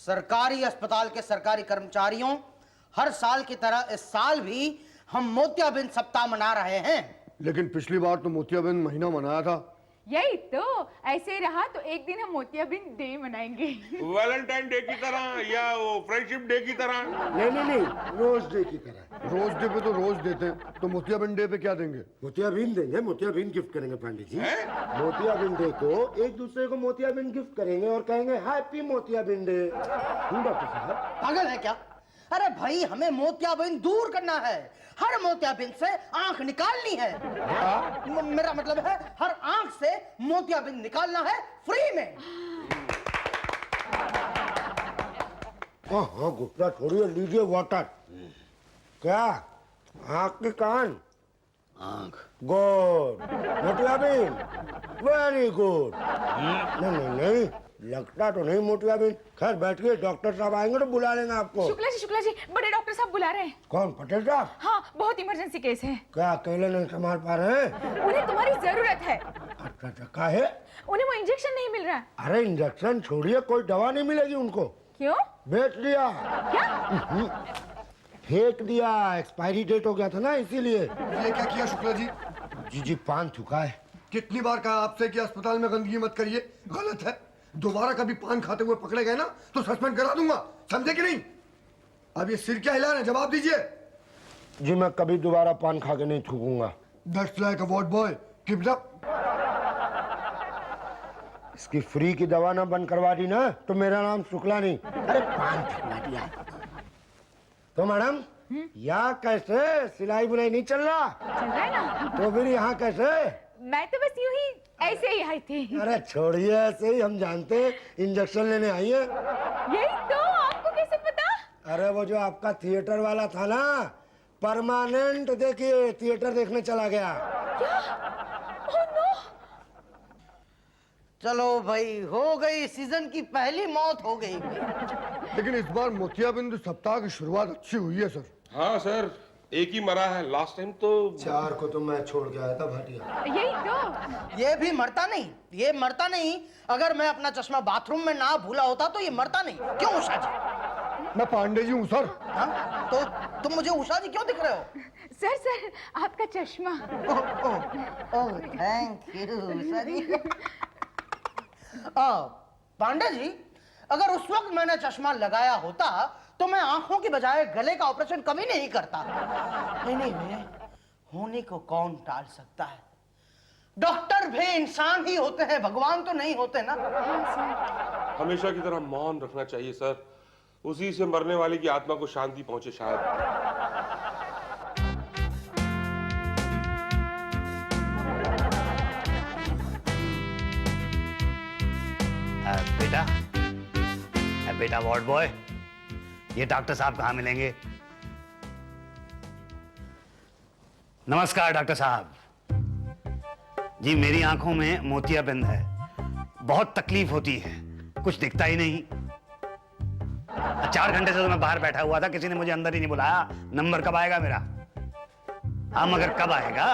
सरकारी अस्पताल के सरकारी कर्मचारियों, हर साल की तरह इस साल भी हम मोतियाबिंद सप्ताह मना रहे हैं। लेकिन पिछली बार तो मोतियाबिंद महीना मनाया था। यही तो, ऐसे ही रहा तो एक दिन हम मोतियाबिंद डे मनाएंगे। वैलेंटाइन डे की तरह या वो फ्रेंडशिप डे की तरह? नहीं, रोज डे की तरह। रोज डे पे तो रोज देते हैं, तो मोतियाबिंद डे पे क्या देंगे? मोतियाबिंद देंगे, मोतियाबिंद गिफ्ट करेंगे पंडित जी। मोतियाबिंद डे को एक दूसरे को मोतियाबिंद गिफ्ट करेंगे और कहेंगे हैप्पी मोतियाबिंद डे। डॉक्टर साहब पागल है क्या? अरे भाई, हमें मोतियाबिंद दूर करना है, हर मोतियाबिंद से आंख निकालनी है। मेरा मतलब है हर आंख से मोतियाबिंद निकालना है फ्री में। हाँ गुप्ता, छोड़िए, लीजिए वाटर। क्या आंख के कान? आंख गुड। मोतियाबिंद वेरी गुड। नहीं, लगता तो नहीं मोतियाबिंद। खैर बैठिए, डॉक्टर साहब आएंगे तो बुला लेंगे आपको। शुक्ला जी, बड़े डॉक्टर साहब बुला रहे हैं। कौन, पटेल साहब? हाँ, बहुत इमरजेंसी केस है। क्या अकेले नहीं संभाल पा रहे हैं? उन्हें तुम्हारी जरूरत है। अच्छा, क्या है? उन्हें वो इंजेक्शन नहीं मिल रहा। अरे इंजेक्शन छोड़िए, कोई दवा नहीं मिलेगी उनको। क्यों? बेच दिया। क्या? फेंक दिया, एक्सपायरी डेट हो गया था ना, इसीलिए। ये क्या किया शुक्ला जी? जी पान थूका है। कितनी बार कहा आपसे कि अस्पताल में गंदगी मत करिए, गलत है। दोबारा कभी पान खाते हुए पकड़े गए ना तो सस्पेंड करा दूंगा, समझे कि नहीं? अब ये सिर क्या हिला रहे हैं, जवाब दीजिए। जी मैं कभी दोबारा पान खा के नहीं थूकूंगा। That's like a what boy, keep it up. इसकी फ्री की दवा ना बंद करवा दी ना तो मेरा नाम शुक्ला नहीं। अरे पान थकवा दिया। तो मैडम यहाँ कैसे सिलाई बुनाई नहीं चल रहा? चल रहा है ना। तो फिर यहाँ कैसे? मैं तो बस यूं ही ऐसे ही आई थी। अरे छोड़िए, ऐसे ही हम जानते हैं इंजेक्शन लेने आई है। यही तो, आपको कैसे पता? अरे वो जो आपका थिएटर वाला था ना, परमानेंट देखिए थिएटर देखने चला गया। क्या? Oh no. चलो भाई, हो गई सीजन की पहली मौत, हो गई। लेकिन इस बार मोतियाबिंद सप्ताह की शुरुआत अच्छी हुई है सर। हाँ सर, एक ही मरा है, लास्ट टाइम तो 4 को तो मैं छोड़ के आया था भाटिया। यही तो। ये भी मरता नहीं, ये मरता नहीं। अगर मैं अपना चश्मा बाथरूम में ना भूला होता तो ये मरता नहीं। क्यों उषा जी? मैं पांडे जी हूँ सर। हाँ? तो तुम मुझे उषा जी क्यों दिख रहे हो? सर, आपका चश्मा। Oh thank you sir. Pandey ji, अगर उस वक्त मैंने चश्मा लगाया होता तो मैं आंखों की बजाय गले का ऑपरेशन कभी नहीं करता। नहीं, होने को कौन टाल सकता है? डॉक्टर भी इंसान ही होते हैं, भगवान तो नहीं होते ना। हमेशा की तरह मौन रखना चाहिए सर, उसी से मरने वाले की आत्मा को शांति पहुंचे शायद। बेटा वार्ड बॉय, ये डॉक्टर साहब कहाँ मिलेंगे? नमस्कार डॉक्टर साहब जी, मेरी आंखों में मोतियाबिंद है, बहुत तकलीफ होती है, कुछ दिखता ही नहीं। 4 घंटे से तो मैं बाहर बैठा हुआ था, किसी ने मुझे अंदर ही नहीं बुलाया। नंबर कब आएगा मेरा? हाँ मगर कब आएगा?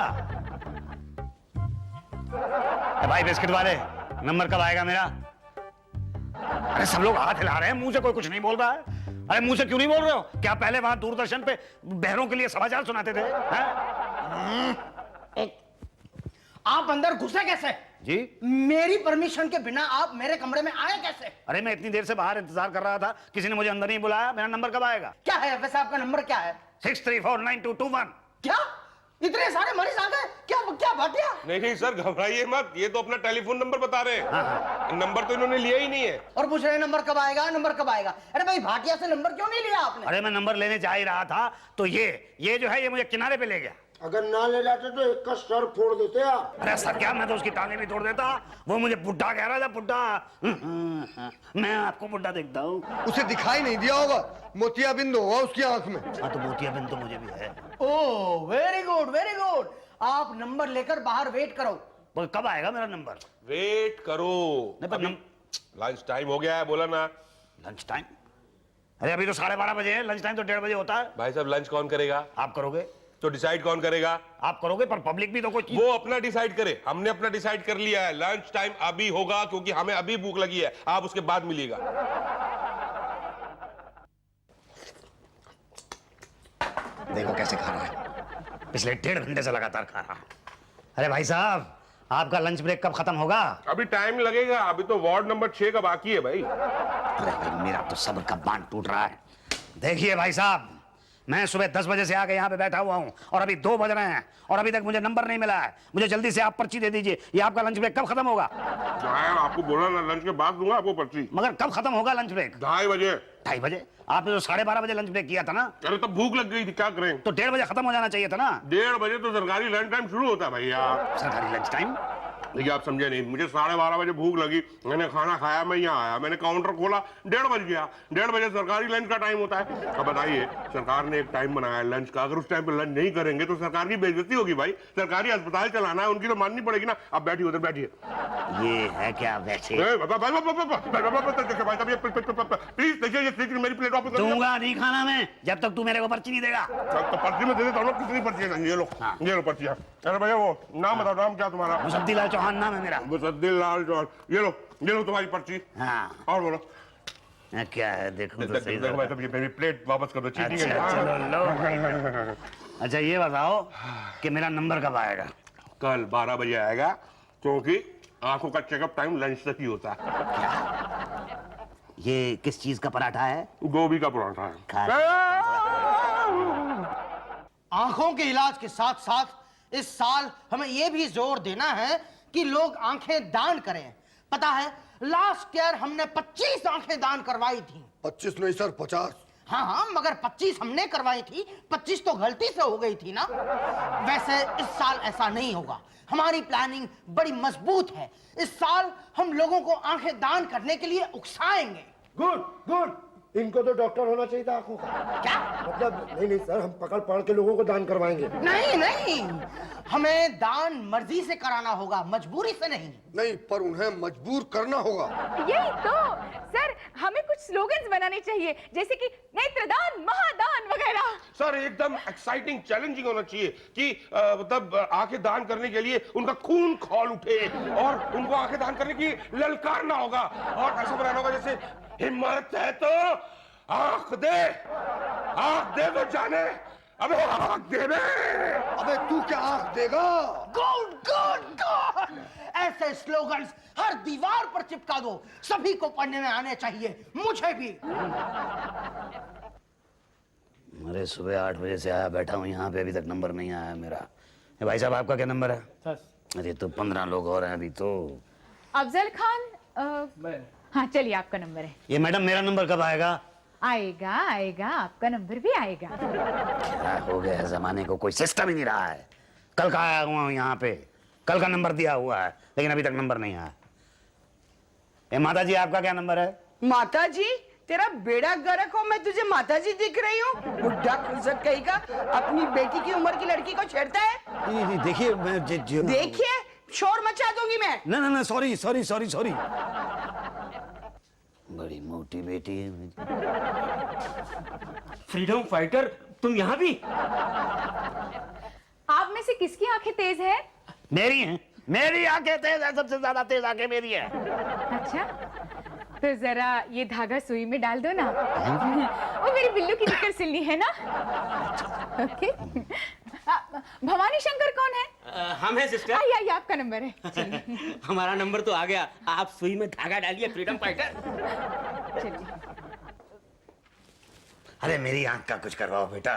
भाई बिस्किट वाले, नंबर कब आएगा मेरा? अरे सब लोग हाथ हिला रहे हैं, मुंह से कोई कुछ नहीं बोल रहा है। अरे मुंह से क्यों नहीं बोल रहे हो? क्या पहले वहां दूरदर्शन पे बहरों के लिए समाचार सुनाते थे? आप अंदर घुसे कैसे? जी मेरी परमिशन के बिना आप मेरे कमरे में आए कैसे? अरे मैं इतनी देर से बाहर इंतजार कर रहा था, किसी ने मुझे अंदर नहीं बुलाया। मेरा नंबर कब आएगा? क्या है वैसे आपका नंबर? क्या है? 63492221। क्या इतने सारे मरीज आ गए? क्या भाटिया? नहीं सर, घबराइए मत, ये तो अपना टेलीफोन नंबर बता रहे हैं। नंबर तो इन्होंने लिया ही नहीं है। और पूछ रहे नंबर कब आएगा, नंबर कब आएगा? अरे भाई, भाटिया से नंबर क्यों नहीं लिया आपने? अरे मैं नंबर लेने जा ही रहा था तो ये जो है ये मुझे किनारे पे ले गया। अगर ना ले जाते तो एक का सर फोड़ देते आप। अरे सर क्या, मैं तो उसकी टांगे भी तोड़ देता। वो मुझे बुड्ढा कह रहा था, बुड्ढा। मैं आपको बुड्ढा देखता हूँ। उसे दिखाई नहीं दिया होगा, मोतियाबिंद होगा उसकी आंख में। हाँ तो मोतियाबिंद तो मुझे भी है। Oh very good, very good. आप नंबर लेकर बाहर वेट करो। तो कब आएगा मेरा नंबर? वेट करो, लंच टाइम हो गया है, बोला ना। Lunch time? अरे अभी तो 12:30 बजे है, लंच टाइम तो 1:30 बजे होता है। भाई साहब, लंच कौन करेगा? आप करोगे। तो डिसाइड कौन करेगा? आप करोगे, पर पब्लिक भी तो कोई वो अपना डिसाइड करे, हमने अपना डिसाइड कर लिया है। लंच टाइम अभी होगा क्योंकि हमें अभी भूख लगी है, आप उसके बाद मिलिएगा। देखो कैसे खा रहा है, पिछले 1.5 घंटे से लगातार खा रहा है। अरे भाई साहब, आपका लंच ब्रेक कब खत्म होगा? अभी टाइम लगेगा, अभी तो वार्ड नंबर 6 का बाकी है भाई। अरे भाई, मेरा तो सब्र का बांध टूट रहा है। देखिए भाई साहब, मैं सुबह 10 बजे से आके यहाँ पे बैठा हुआ हूँ और अभी 2 बज रहे हैं और अभी तक मुझे नंबर नहीं मिला है। मुझे जल्दी से आप पर्ची दे दीजिए। ये आपका लंच ब्रेक कब खत्म होगा? मैं आपको बोला ना, लंच के बाद दूंगा आपको पर्ची। मगर कब खत्म होगा लंच ब्रेक? 2:30 बजे। 2:30 बजे? आपने तो 12:30 बजे लंच ब्रेक किया था ना? अरे तो भूख लग गई थी, क्या करें? तो 1:30 बजे खत्म हो जाना चाहिए था ना? 1:30 बजे तो सरकारी लंच टाइम शुरू होता है भैया। सरकारी लंच टाइम? देखिए आप समझे नहीं, मुझे 12:30 बजे भूख लगी, मैंने खाना खाया, मैं यहाँ आया, मैंने काउंटर खोला, 1:30 बज गया। 1:30 बजे सरकारी लंच का टाइम होता है। अब बताइए, सरकार ने एक टाइम बनाया है लंच का, अगर उस टाइम पे लंच नहीं करेंगे तो सरकार की बेइज्जती होगी भाई। सरकारी अस्पताल चलाना है, उनकी तो माननी पड़ेगी ना। आप बैठिए, उधर बैठिए। ये है क्या वैसे? प्लीज देखिए, ये मेरी प्लेट वापस कर दो। दूंगा नहीं खाना मैं जब तक तू मेरे को पर्ची नहीं देगा। तो पर्ची में दे देता हूँ। कितनी पर्ची है? ये लो, ये लो पर्ची है। अरे भैया वो नाम बताओ, नाम क्या तुम्हारा? मुसद्दीलाल चौहान नाम है मेरा। मुसद्दीलाल चौहान। ये लो तुम्हारी पर्ची। हाँ, और बोलो। क्या है देखो तो सही देखो भाई साहब, ये मेरी प्लेट वापस कर दो। चीटिंग है। अच्छा चलो लो। अच्छा ये बताओ कि मेरा नंबर कब आएगा? कल 12 बजे आएगा, क्योंकि आंखों का चेकअप टाइम लंच तक ही होता है। ये किस चीज का पराठा है? गोभी का पराठा है। आंखों के इलाज के साथ साथ इस साल हमें यह भी जोर देना है कि लोग आंखें दान करें। पता है, लास्ट ईयर हमने 25 आंखें दान करवाई थी। 25 नहीं सर, 50। हाँ हाँ, मगर 25 हमने करवाई थी, 25 तो गलती से हो गई थी ना। वैसे इस साल ऐसा नहीं होगा, हमारी प्लानिंग बड़ी मजबूत है। इस साल हम लोगों को आंखें दान करने के लिए उकसाएंगे। गुड गुड, इनको तो डॉक्टर होना चाहिए था आंखों का। क्या? मतलब नहीं सर, हम पकड़ के लोगों को दान करवाएंगे। नहीं नहीं, हमें दान मर्जी से कराना होगा, मजबूरी से नहीं। नहीं, पर उन्हें मजबूर करना होगा। यही तो सर, हमें कुछ स्लोगन्स बनाने चाहिए, जैसे कि नेत्रदान, महादान वगैरह। सर एकदम एक्साइटिंग, चैलेंजिंग होना चाहिए कि मतलब आंखें दान करने के लिए उनका खून खौल उठे और उनको आंखें दान करने की ललकारना होगा। और ऐसा बनाना होगा जैसे, हिम्मत है तो आंख दे तो जाने। अबे आंख दे बे। अबे तू क्या आंख देगा? गुड गुड गुड, ऐसे स्लोगन्स हर दीवार पर चिपका दो, सभी को पढ़ने में आने चाहिए, मुझे भी। अरे सुबह 8 बजे से आया बैठा हूँ यहाँ पे, अभी तक नंबर नहीं आया मेरा। भाई साहब आपका क्या नंबर है? 10। अरे तो 15 लोग और हैं अभी तो। अफजल खान, हाँ चलिए आपका नंबर है। ये मैडम मेरा नंबर कब आएगा? आएगा आएगा, आपका नंबर भी आएगा। क्या हो गया है जमाने को, कोई सिस्टम ही नहीं रहा है। कल का आया हुआ हूँ यहाँ पे, कल का नंबर दिया हुआ है, लेकिन अभी तक नंबर नहीं आया। ए माता जी, आपका क्या नंबर है? माता जी, तेरा बेड़ा गर्क हो, मैं तुझे माता जी दिख रही हूँ? बुढ़ा खुलसट कहीं का अपनी बेटी की उम्र की लड़की को छेड़ता है। देखिए देखिए, शोर मचा दूंगी मैं। ना सॉरी सॉरी सॉरी सॉरी। बड़ी मोटी बेटी है मेरी। फ्रीडम फाइटर, तुम यहाँ भी? आप में से किसकी आंखें तेज है? मेरी हैं, मेरी आंखें तेज है, सबसे ज्यादा तेज आंखें मेरी है। अच्छा, तो जरा ये धागा सुई में डाल दो ना। वो मेरी बिल्लू की जिक्र सुननी है ना। ओके। भवानी शंकर कौन है? हम हैं सिस्टर। आइए आपका नंबर है। चलिए हमारा नंबर तो आ गया, आप सुई में धागा डालिए फ्रीडम फाइटर। चलिए। अरे मेरी आंख का कुछ करवाओ बेटा।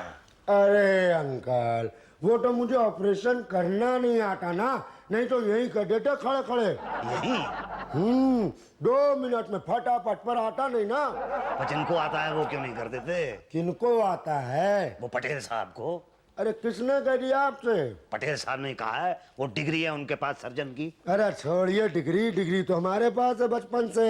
अरे अंकल, वो तो मुझे ऑपरेशन करना नहीं आता ना, नहीं तो यही कर देते खड़े खड़े। यही 2 मिनट में फटाफट, पर आता नहीं ना। पर जिनको आता है वो क्यों नहीं कर देते? किनको आता है? वो पटेल साहब को। अरे किसने कह दिया आपसे? पटेल साहब ने कहा है, वो डिग्री है उनके पास सर्जन की। अरे छोड़िए डिग्री तो हमारे पास है बचपन से,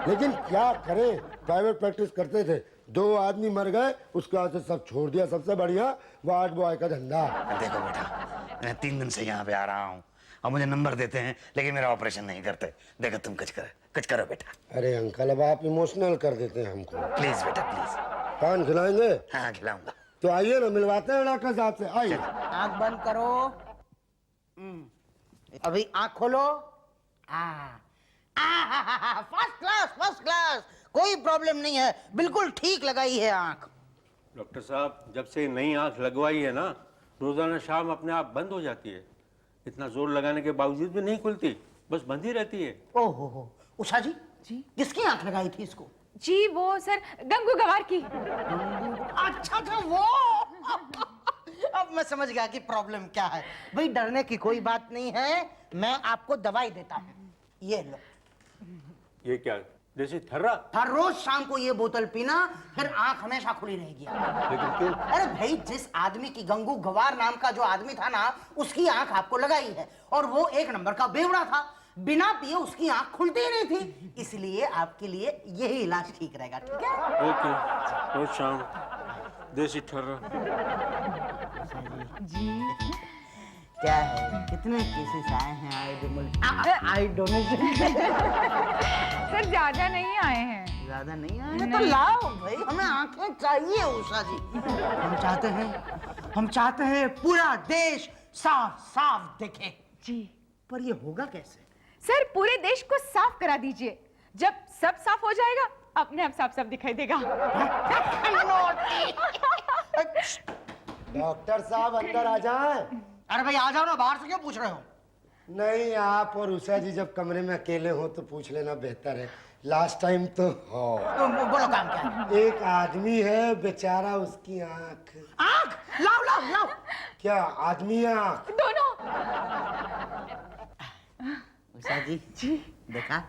लेकिन क्या करें, प्राइवेट प्रैक्टिस करते थे, 2 आदमी मर गए, उसके बाद से सब छोड़ दिया। सबसे बढ़िया वार्ड बॉय का धंधा। देखो बेटा, मैं 3 दिन से यहाँ पे आ रहा हूँ और मुझे नंबर देते हैं, लेकिन मेरा ऑपरेशन नहीं करते। देखो तुम कुछ करो बेटा। अरे अंकल, अब आप इमोशनल कर देते हैं हमको। प्लीज बेटा प्लीज। पान खिलाएंगे? हाँ खिलाऊंगा। तो आइए ना, मिलवाते हैं डॉक्टर साहब से। आइए। आंख बंद करो। अभी आंख खोलो। फर्स्ट क्लास, कोई प्रॉब्लम नहीं है, बिल्कुल ठीक लगाई है आंख। डॉक्टर साहब, जब से नई आंख लगवाई है ना, रोजाना शाम अपने आप बंद हो जाती है। इतना जोर लगाने के बावजूद भी नहीं खुलती, बस बंद ही रहती है। ओहो हो, उषा जी जी किसकी आंख लगाई थी इसको? जी वो सर गंगू गवार की। अच्छा था वो। अब मैं समझ गया कि प्रॉब्लम क्या है। भाई डरने की कोई बात नहीं है, मैं आपको दवाई देता हूँ, ये लो। ये क्या, देसी थर्रा? हर रोज शाम को ये बोतल पीना, फिर आंख हमेशा खुली रहेगी। लेकिन क्यों? अरे भाई, जिस आदमी की गंगू गवार नाम का जो आदमी था ना, उसकी आंख आपको लगाई है और वो एक नंबर का बेवड़ा था। बिना पिए उसकी आंख खुलती ही नहीं थी, इसलिए आपके लिए यही इलाज ठीक रहेगा। ठीक है? ओके, रोज शाम देसी थर्रा। जी क्या है, कितने केसेस आए हैं आई डोनेशन? सर ज्यादा नहीं आए हैं। ज्यादा नहीं आए हैं तो लाओ भाई, हमें आंखें चाहिए उषा जी। हम चाहते हैं पूरा देश साफ साफ देखे। जी पर ये होगा कैसे? सर पूरे देश को साफ करा दीजिए, जब सब साफ हो जाएगा अपने आप साफ साफ दिखाई देगा। डॉक्टर साहब अंदर आ जाएं। अरे भाई आ जाओ ना, बाहर से क्यों पूछ रहे हो? नहीं, आप और उषा जी जब कमरे में अकेले हो तो पूछ लेना बेहतर है। लास्ट टाइम तो हो। बोलो काम क्या है? एक आदमी है बेचारा, उसकी आंख। आंख लाओ लाओ लाओ। क्या आदमी है आंख? दोनों। उषा जी देखा,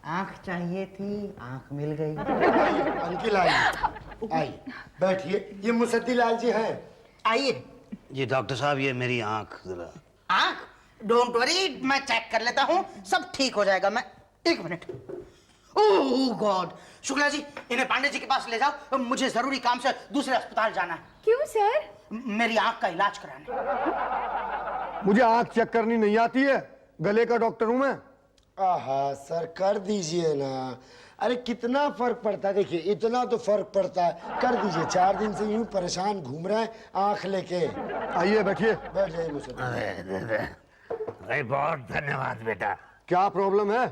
आंख चाहिए थी, आंख मिल गई। अंकिल आइए, आइए बैठिए। ये मुसद्दी लाल जी हैं। आइए। जी डॉक्टर साहब, ये मेरी आंख जरा। आंख डोंट वरी, मैं चेक कर लेता हूँ, सब ठीक हो जाएगा। मैं एक मिनट। ओह गॉड, शुक्ला जी इन्हें पांडे जी के पास ले जाओ, मुझे जरूरी काम से दूसरे अस्पताल जाना है। क्यों सर? मेरी आंख का इलाज कराने। मुझे आंख चेक करनी नहीं आती है, गले का डॉक्टर हूं मैं। आहा सर, कर दीजिए ना। अरे कितना फर्क पड़ता है, देखिए इतना तो फर्क पड़ता है, कर दीजिए। 4 दिन से यूं परेशान घूम रहे हैं आंख लेके। आइए बैठिए। बैठ जाइए मुझसे। अरे बहुत धन्यवाद बेटा। क्या प्रॉब्लम है?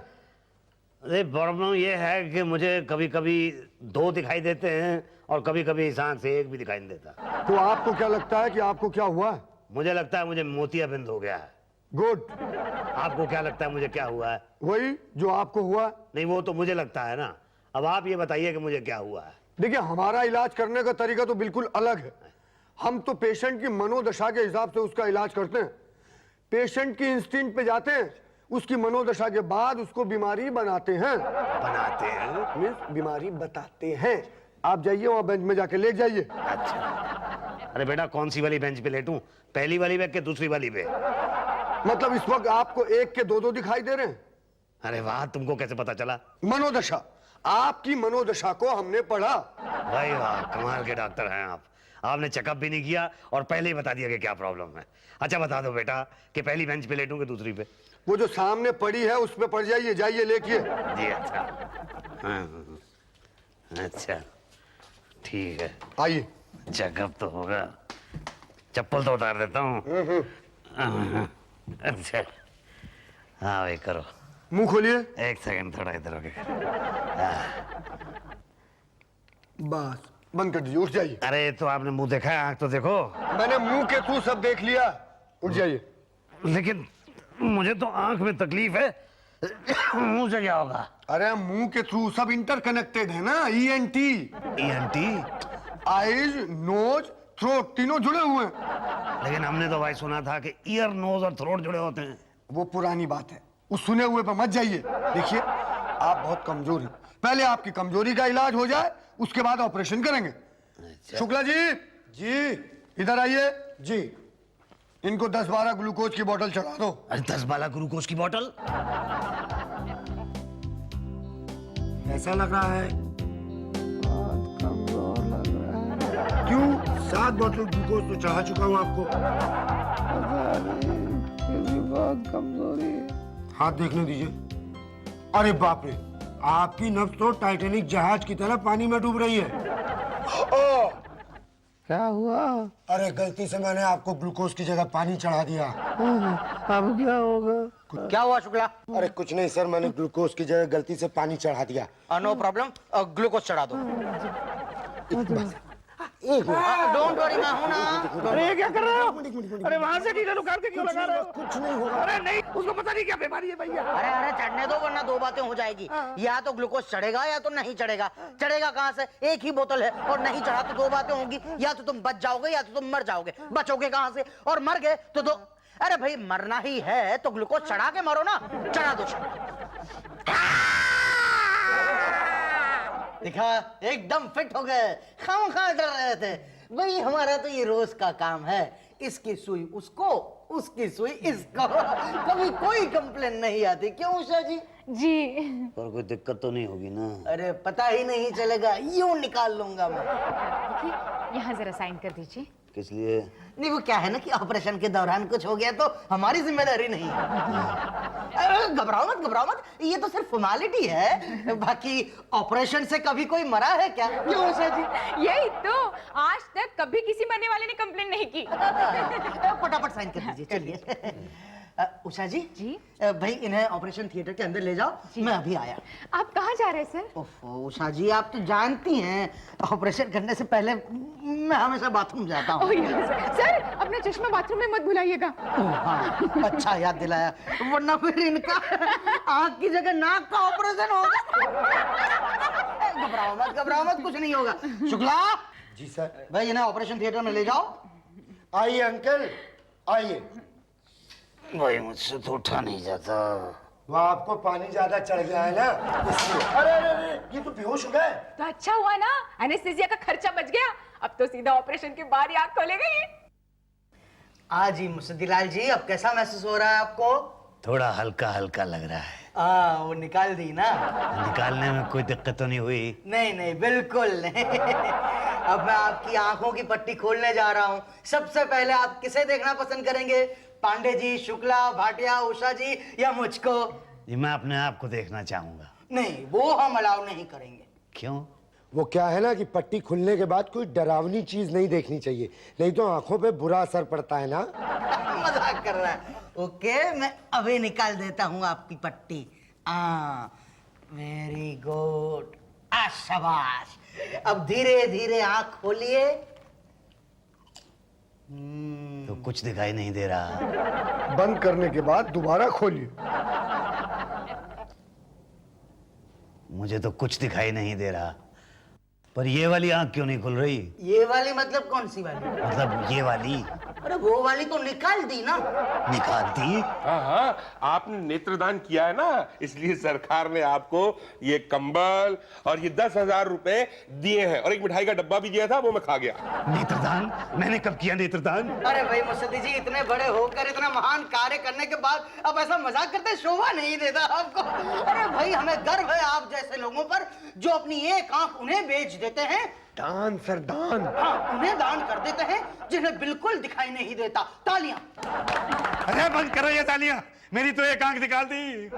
अरे प्रॉब्लम ये है कि मुझे कभी कभी 2 दिखाई देते हैं और कभी कभी इस आंख से 1 भी दिखाई नहीं देता। तो आपको क्या लगता है कि आपको क्या हुआ है? मुझे लगता है मुझे मोतियाबिंद हो गया है। गुड। आपको क्या लगता है मुझे क्या हुआ है? वही जो आपको हुआ। नहीं, वो तो मुझे लगता है ना। अब आप ये बताइए कि मुझे क्या हुआ है। देखिए, हमारा इलाज करने का तरीका तो बिल्कुल अलग है। हम तो पेशेंट की मनोदशा के हिसाब से उसका इलाज करते हैं। पेशेंट की इंस्टिंक्ट पे जाते हैं, उसकी मनोदशा के बाद उसको बीमारी बनाते हैं। बनाते हैं? मीन्स बीमारी बताते हैं। आप जाइए वहां बेंच में जाके लेट जाइए। अच्छा। अरे बेटा, कौन सी वाली बेंच पे लेटूं? पहली वाली पे कि दूसरी वाली पे? मतलब इस वक्त आपको 1 के 2 दिखाई दे रहे हैं? अरे वाह, तुमको कैसे पता चला? मनोदशा, आपकी मनोदशा को हमने पढ़ा। भाई वाह, कमाल के डॉक्टर हैं आप। आपने चेकअप भी नहीं किया और पहले ही बता दिया कि क्या प्रॉब्लम है। अच्छा बता दो बेटा कि पहली बेंच पे लेटूं कि दूसरी पे? वो जो सामने पड़ी है उस पे पड़ जाइए, जाइए लेटिए। जी अच्छा। हाँ, अच्छा ठीक है। आइए। चेकअप तो होगा, चप्पल तो उतार देता हूँ। अच्छा हाँ भाई करो। मुंह खोलिए। 1 सेकंड, थोड़ा इधर हो गया। बस बंद कर दीजिए, उठ जाइए। अरे तो आपने मुंह देखा है, आंख तो देखो। मैंने मुंह के थ्रू सब देख लिया, उठ जाइए। लेकिन मुझे तो आंख में तकलीफ है, मुंह से क्या होगा? अरे मुंह के थ्रू सब इंटरकनेक्टेड है ना। ENT, आईज, नोज, थ्रोट तीनों जुड़े हुए हैं। लेकिन हमने तो भाई सुना था कि ईयर, नोज और थ्रोट जुड़े होते हैं। वो पुरानी बात है, उस सुने हुए पर मत जाइए। देखिए, आप बहुत कमजोर हैं, पहले आपकी कमजोरी का इलाज हो जाए, उसके बाद ऑपरेशन करेंगे। अच्छा। शुक्ला जी, जी इधर आइए। जी। इनको 10-12 ग्लूकोज की बोतल चढ़ा दो। अरे 10-12 ग्लूकोज की बोतल? ऐसा लग रहा है क्यों? 7 बोतल ग्लूकोज तो चढ़ा चुका हूँ आपको। बहुत कमजोरी है। हाथ देखने दीजिए। अरे बाप रे, आपकी नब्ज तो टाइटैनिक जहाज की तरह पानी में डूब रही है। क्या हुआ? अरे गलती से मैंने आपको ग्लूकोज की जगह पानी चढ़ा दिया। अब क्या होगा? क्या हुआ शुक्ला? अरे कुछ नहीं सर, मैंने ग्लूकोज की जगह गलती से पानी चढ़ा दिया। नो प्रॉब्लम, ग्लूकोज चढ़ा दो। एक मिनट डोंट वरी, मैं हूं ना। अरे ये क्या कर रहे हो? एक मिनट अरे वहां से नीडल उखाड़ के क्यों लगा रहे हो? कुछ नहीं होगा। अरे नहीं, उसको पता नहीं क्या बीमारी है भैया। अरे अरे चढ़ने दो, वरना दो बातें हो जाएगी। या तो ग्लूकोज चढ़ेगा या तो नहीं चढ़ेगा। चढ़ेगा कहाँ से? एक ही बोतल है, और नहीं चढ़ा तो दो बातें होंगी। या तो तुम बच जाओगे या तो तुम मर जाओगे। बचोगे कहाँ से? और मर गए तो दो। अरे भाई मरना ही है तो ग्लूकोज चढ़ा के मरो ना। चढ़ा दो। दिखा, एकदम फिट हो गए। खामखा डर रहे थे भाई। हमारा तो ये रोज का काम है। इसकी सुई उसको, उसकी सुई इसको। कभी कोई कंप्लेन नहीं आती। क्यों उषा जी? जी। और कोई दिक्कत तो नहीं होगी ना? अरे पता ही नहीं चलेगा, यूं निकाल लूंगा मैं। देखिए, यहाँ जरा साइन कर दीजिए। किस लिए? नहीं वो क्या है ना कि ऑपरेशन के दौरान कुछ हो गया तो हमारी जिम्मेदारी नहीं है। अरे घबराओ मत, घबराओ मत, ये तो सिर्फ फॉर्मेलिटी है। बाकी ऑपरेशन से कभी कोई मरा है क्या? क्यों उषा जी? यही तो, आज तक कभी किसी मरने वाले ने कंप्लेन नहीं की। फटाफट साइन कर दीजिए। चलिए उषा जी। जी? भाई इन्हें ऑपरेशन थिएटर के अंदर ले जाओ। मैं अभी आया। आप कहाँ जा रहे हैं सर? ओफो उषा जी, आप तो जानती हैं ऑपरेशन करने से पहले मैं हमेशा बाथरूम जाता हूँ। ओह यस सर, अपना चश्मा बाथरूम में मत भुलाइएगा। हाँ, अच्छा याद दिलाया, वरना फिर इनका आँख की जगह नाक का ऑपरेशन होगा। घबराओ मत, घबराओ मत, कुछ नहीं होगा। शुक्ला जी सर। भाई इन्हें ऑपरेशन थिएटर में ले जाओ। आइए अंकल, आइए। भाई मुझसे तो उठा नहीं जाता। वो आपको पानी ज्यादा चढ़ गया है ना, इसलिए। अरे अरे अरे, ये तो बेहोश हो गए। तो अच्छा हुआ ना, एनेस्थीसिया का खर्चा बच गया। अब तो सीधा ऑपरेशन के बाद ही आँख खोलेगा ये। आज ही मुसद्दीलाल जी, अब कैसा महसूस हो रहा है आपको? थोड़ा हल्का हल्का लग रहा है। वो निकाल दी ना? निकालने में कोई दिक्कत तो नहीं हुई? नहीं नहीं, बिल्कुल नहीं। अब मैं आपकी आंखों की पट्टी खोलने जा रहा हूँ। सबसे पहले आप किसे देखना पसंद करेंगे? पांडे जी, शुक्ला, भाटिया, उषा जी या मुझको? जी मैं अपने आप को देखना चाहूंगा। नहीं, वो हम अलाउ नहीं करेंगे। क्यों? वो क्या है ना कि पट्टी खुलने के बाद कोई डरावनी चीज नहीं देखनी चाहिए, नहीं तो आंखों पे बुरा असर पड़ता है ना। मजाक कर रहा है। ओके, मैं अभी निकाल देता हूँ आपकी पट्टी। वेरी गुड, शाबाश। अब धीरे धीरे आंख खोलिए। तो कुछ दिखाई नहीं दे रहा। बंद करने के बाद दोबारा खोलिए। मुझे तो कुछ दिखाई नहीं दे रहा। पर ये वाली आंख क्यों नहीं खुल रही? ये वाली मतलब कौन सी वाली? मतलब ये वाली। अरे वो वाली तो निकाल दी ना। निकाल दी? हाँ हाँ, आपने नेत्रदान किया है ना, इसलिए सरकार ने आपको ये कंबल और ये 10,000 रुपए दिए हैं, और एक मिठाई का डब्बा भी दिया था, वो मैं खा गया। नेत्रदान? मैंने कब किया नेत्रदान? अरे भाई मुसद्दी जी, इतने बड़े होकर इतना महान कार्य करने के बाद अब ऐसा मजाक करते शोभा नहीं देता आपको। अरे भाई हमें गर्व है आप जैसे लोगों पर, जो अपनी एक आंख उन्हें बेच देते हैं। दान सर, दान। हाँ, उन्हें दान कर देते हैं जिन्हें बिल्कुल दिखाई नहीं देता। तालियां। अरे बंद करो ये तालियां, मेरी तो एक आंख निकाल दी।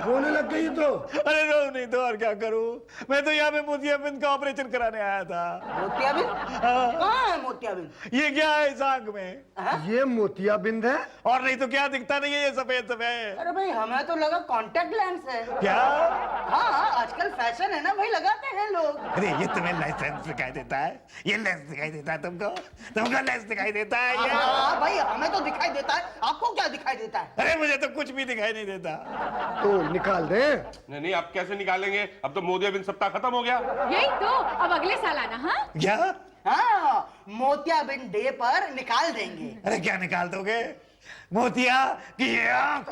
रोने लग गई तो। अरे रो नहीं तो और क्या करूं? मैं तो यहाँ पे मोतियाबिंद का ऑपरेशन कराने आया था। मोतियाबिंद? कहाँ है मोतियाबिंद? ये क्या है इस आंख में? ये मोतियाबिंद है। और नहीं तो क्या दिखता नहीं है ये सफेद सफेद? अरे भाई हमें तो लगा कांटेक्ट लेंस है। क्या? हाँ, आजकल फैशन है ना भाई, लगाते हैं लोग। अरे ये तुम्हें लाइसेंस दिखाई देता है? ये लेंस दिखाई देता है तुमको? तुमको लेंस दिखाई देता है ये? हाँ भाई, हमें तो दिखाई देता है, आपको क्या दिखाई देता है? अरे मुझे तो कुछ भी दिखाई नहीं देता। तो निकाल दे। नहीं नहीं, अब कैसे निकालेंगे? अब तो मोतियाबिंद सप्ताह खत्म हो गया। यही तो, अब अगले साल आना। हाँ क्या? हाँ, मोतियाबिंद डे पर निकाल देंगे। अरे क्या निकाल दोगे? मोतिया की ये आंख?